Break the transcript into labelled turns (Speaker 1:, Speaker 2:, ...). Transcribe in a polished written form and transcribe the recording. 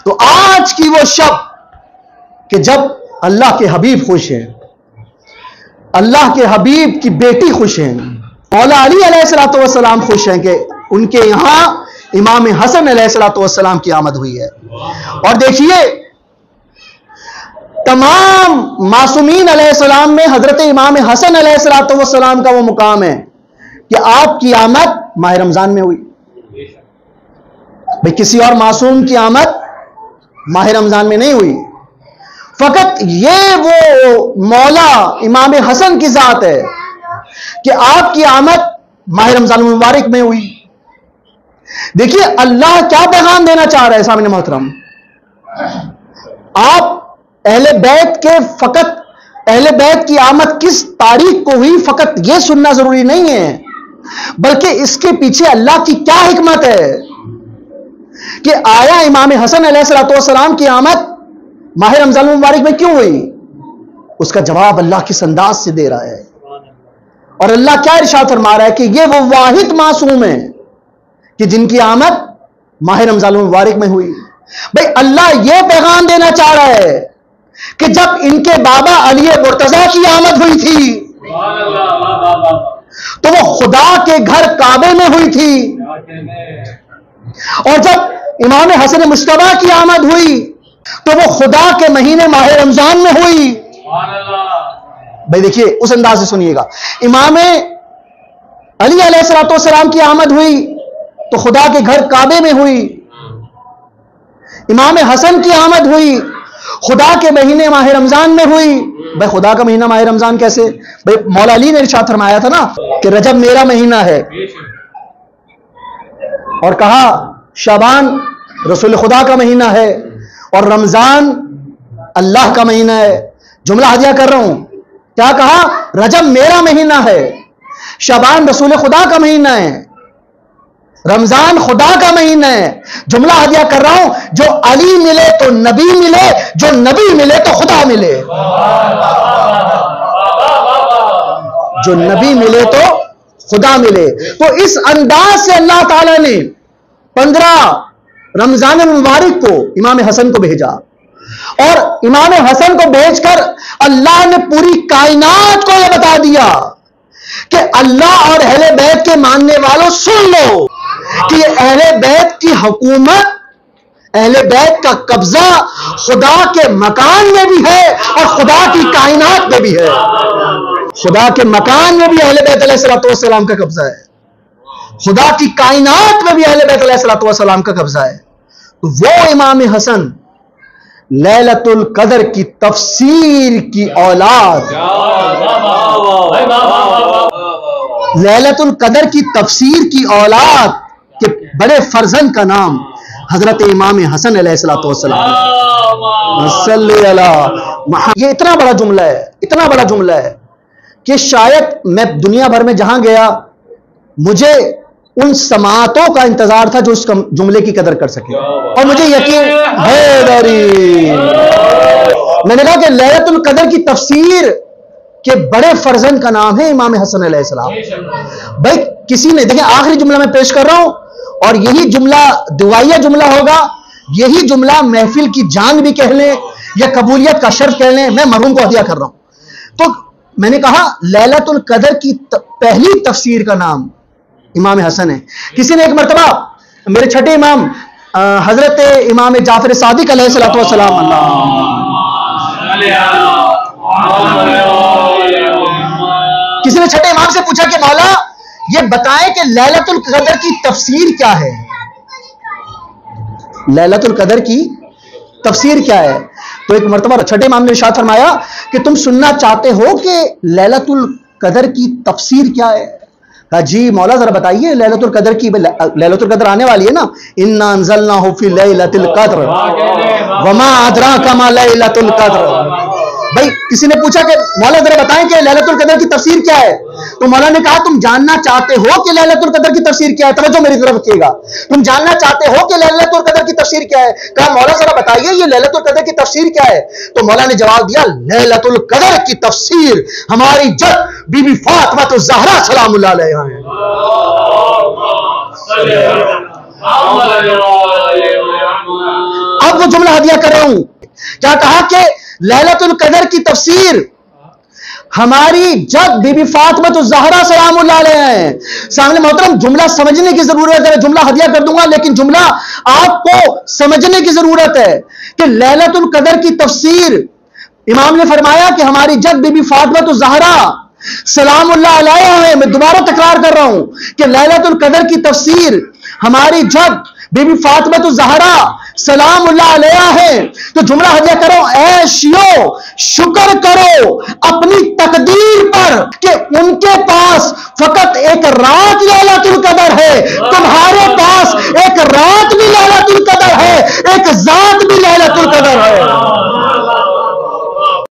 Speaker 1: तो आज की वो शब कि जब अल्लाह के हबीब खुश हैं, अल्लाह के हबीब की बेटी खुश हैं, मौला अली अलैहिस्सलातु वस्सलाम खुश हैं कि उनके यहां इमाम हसन अलैहिस्सलातु वस्सलाम की आमद हुई है। और देखिए तमाम मासूमीन अलैहिस्सलाम में हजरत इमाम हसन अलैहिस्सलातु वस्सलाम का वो मुकाम है कि आपकी आमद माह रमजान में हुई। भाई किसी और मासूम की आमद माह रमजान में नहीं हुई, फकत ये वो मौला इमाम हसन की जात है कि आपकी आमद माह रमजान मुबारक में हुई। देखिए अल्लाह क्या पैगाम देना चाह रहा है सामने मोहतरम। आप अहले बैत के फकत अहले बैत की आमद किस तारीख को हुई फकत यह सुनना जरूरी नहीं है, बल्कि इसके पीछे अल्लाह की क्या हिकमत है कि आया इमाम हसन अलैहिस्सलातु वस्सलाम की आमद माह रमजान मुबारक में क्यों हुई। उसका जवाब अल्लाह किस अंदाज से दे रहा है। और अल्लाह क्या इरशाद फरमा रहा है कि ये वो वाहिद मासूम है कि जिनकी आमद माह रमजान मुबारक में हुई। भाई अल्लाह यह पैगाम देना चाह रहा है कि जब इनके बाबा अली मुर्तजा की आमद हुई थी तो वो खुदा के घर काबे में हुई थी, और जब इमाम हसन मुश्तबा की आमद हुई तो वो खुदा के महीने माह रमजान में हुई। भाई देखिए उस अंदाज से सुनिएगा, इमाम अली अलैहिस्सलातु वस्सलाम की आमद हुई तो खुदा के घर काबे में हुई। इमाम हसन की आमद हुई खुदा के महीने माह रमजान में हुई। भाई खुदा का महीना माह रमजान कैसे? भाई मौला अली ने इरशाद फरमाया था ना कि रजब मेरा महीना है, और कहा शाबान रसूल खुदा का महीना है और रमजान अल्लाह का महीना है। जुमला हदिया कर रहा हूं, क्या कहा? रजब मेरा महीना है, शाबान रसूल खुदा का महीना है, रमजान खुदा का महीना है। जुमला हदिया कर रहा हूं, जो अली मिले तो नबी मिले, जो नबी मिले तो खुदा मिले। जो नबी मिले तो खुदा मिले। तो इस अंदाज से अल्लाह ताला ने 15 रमजान मुबारक को इमाम हसन को भेजा, और इमाम हसन को भेजकर अल्लाह ने पूरी कायनात को यह बता दिया कि अल्लाह और अहले बैत के मानने वालों सुन लो कि अहले बैत की हुकूमत, अहले बैत का कब्जा खुदा के मकान में भी है और खुदा की कायनात में भी है। खुदा के मकान में भी अहले बैत अलैहिस्सलातु वस्सलाम का कब्जा है, खुदा की कायनात में भी अहले बैत अलैहिस्सलातु वस्सलाम का कब्जा है। तो वो इमाम हसन लैलतुल कदर की तफसीर की औलाद, लैलतुल कदर की तफसीर की औलाद के बड़े फर्जंद का नाम हजरत इमाम हसन अलैहिस्सलातु वस्सलाम। सल्ली अला। ये इतना बड़ा जुमला है, इतना बड़ा जुमला है कि शायद मैं दुनिया भर में जहां गया मुझे उन समातों का इंतजार था जो उस जुमले की कदर कर सके, और मुझे यकीन है। मैंने कहा कि लैलतुल कदर की तफसीर के बड़े फर्जंद का नाम है इमाम हसन अलैहिस्सलाम। भाई किसी ने, देखिए आखिरी जुमला मैं पेश कर रहा हूं, और यही जुमला दुआया जुमला होगा, यही जुमला महफिल की जान भी कह लें या कबूलियत का शर्त कह लें, मैं मरहूम को हदिया कर रहा हूं। तो मैंने कहा लैलतुल कदर की पहली तफसीर का नाम इमाम हसन है। किसी ने एक मरतबा मेरे छठे इमाम हजरत इमाम जाफर सादिक अलैहिस्सलातु वस्सलाम, किसी ने छठे इमाम से पूछा कि मौला ये बताएं कि लैलतुल कदर की तफसीर क्या है, लैलतुल कदर की तफसीर क्या है। तो एक मरतबा छठे इमाम ने इरशाद फरमाया कि तुम सुनना चाहते हो कि लैलतुल कदर की तफसीर क्या है? कहा जी मौला जरा बताइए लैलतुल कदर की। लैलतुल कदर आने वाली है ना, इन्ना अंज़लनाहु फी लैलतिल कद्र वमा अदराका मा लैलतुल कद्र। भाई किसी ने पूछा कि मौला जरा बताएं कि लैलतुल कदर की तफसीर क्या है। तो मौला ने कहा तुम जानना चाहते हो कि लैलतुल कदर की तफसीर क्या है? तवज्जो मेरी तरफ रखिएगा, तुम जानना चाहते हो कि लैलतुल कदर की तफसीर क्या है? कहा मौला जरा बताइए ये लैलतुल कदर की तफसीर क्या है। तो मौला ने जवाब दिया लैलतुल कदर की तफसीर हमारी जद बीबी फातिमा तो ज़हरा सलामुल्लाह अलैहा है। अब वो आपको जुमला हदिया कर रहा हूं। क्या कहा कि लैलतुल कदर की तफसीर हमारी जब बीबी फातिमा तो ज़हरा सलामुल्लाह अलैहा है। सामने मोहतरम, जुमला समझने की जरूरत है। जुमला हदिया कर दूंगा, लेकिन जुमला आपको समझने की जरूरत है कि लैलतुल कदर की तफसीर इमाम ने फरमाया कि हमारी जद बीबी फातिमा तो ज़हरा सलामुल्लाह अलैहा है। मैं दोबारा तकरार कर रहा हूं कि लैलतुल कदर की तफसीर हमारी जद बीबी फातिमा तो ज़हरा सलामुल्लाह अलैहा है। तो जुमला हदिया करो, ऐशियो शुक्र करो अपनी तकदीर पर कि उनके पास फकत एक रात लैलतुल कदर है, तुम्हारे पास